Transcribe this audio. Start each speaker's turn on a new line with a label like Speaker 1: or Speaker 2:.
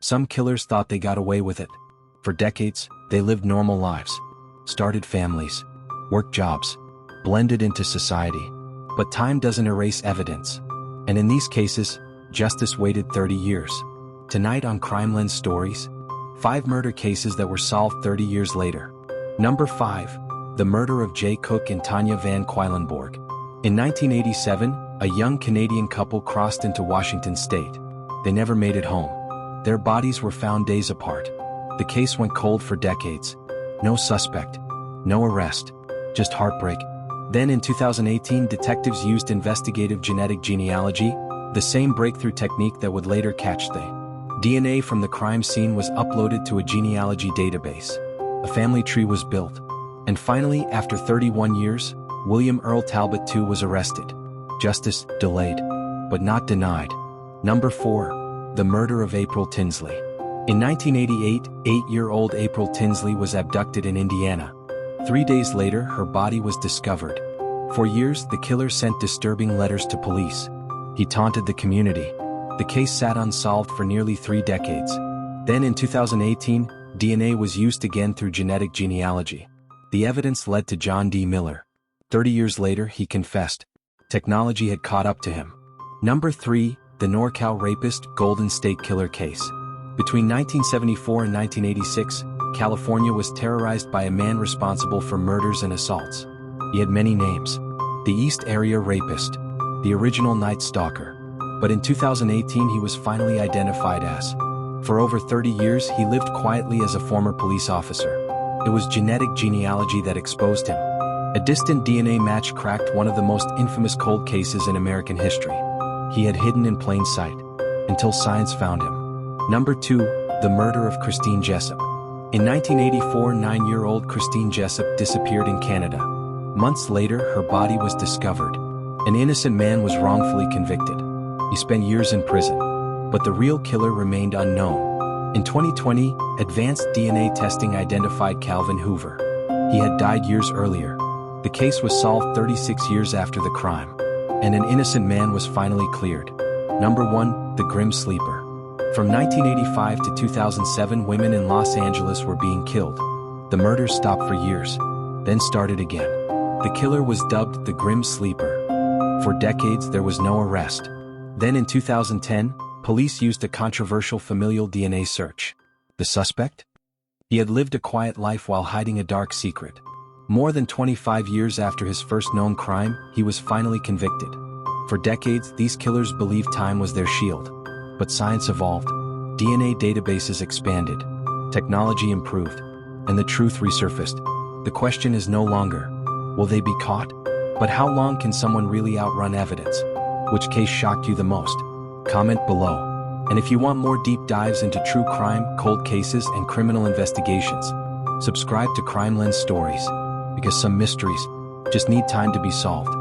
Speaker 1: Some killers thought they got away with it. For decades, they lived normal lives, started families, worked jobs, blended into society. But time doesn't erase evidence. And in these cases, justice waited 30 years. Tonight on CrimeLens Stories, 5 murder cases that were solved 30 years later. Number 5. The murder of Jay Cook and Tanya Van Queilenborg. In 1987, a young Canadian couple crossed into Washington state. They never made it home. Their bodies were found days apart. The case went cold for decades. No suspect, no arrest, just heartbreak. Then in 2018, detectives used investigative genetic genealogy, the same breakthrough technique that would later catch the DNA from the crime scene was uploaded to a genealogy database. A family tree was built. And finally, after 31 years, William Earl Talbot too was arrested. Justice delayed, but not denied. Number 4. The murder of April Tinsley. In 1988, 8-year-old April Tinsley was abducted in Indiana. 3 days later, her body was discovered. For years, the killer sent disturbing letters to police. He taunted the community. The case sat unsolved for nearly 3 decades. Then in 2018, DNA was used again through genetic genealogy. The evidence led to John D. Miller. 30 years later, he confessed. Technology had caught up to him. Number 3. The NorCal Rapist Golden State Killer Case. Between 1974 and 1986, California was terrorized by a man responsible for murders and assaults. He had many names. The East Area Rapist, the original Night Stalker. But in 2018 he was finally identified as. For over 30 years he lived quietly as a former police officer. It was genetic genealogy that exposed him. A distant DNA match cracked one of the most infamous cold cases in American history. He had hidden in plain sight, until science found him. Number 2. The murder of Christine Jessup. In 1984, 9-year-old Christine Jessup disappeared in Canada. Months later, her body was discovered. An innocent man was wrongfully convicted. He spent years in prison. But the real killer remained unknown. In 2020, advanced DNA testing identified Calvin Hoover. He had died years earlier. The case was solved 36 years after the crime. And an innocent man was finally cleared. Number 1. The Grim Sleeper. From 1985 to 2007, women in Los Angeles were being killed. The murders stopped for years, then started again. The killer was dubbed the Grim Sleeper. For decades, there was no arrest. Then in 2010, police used a controversial familial DNA search. The suspect? He had lived a quiet life while hiding a dark secret. More than 25 years after his first known crime, he was finally convicted. For decades, these killers believed time was their shield. But science evolved. DNA databases expanded. Technology improved. And the truth resurfaced. The question is no longer, will they be caught? But how long can someone really outrun evidence? Which case shocked you the most? Comment below. And if you want more deep dives into true crime, cold cases, and criminal investigations, subscribe to CrimeLens Stories. Because some mysteries just need time to be solved.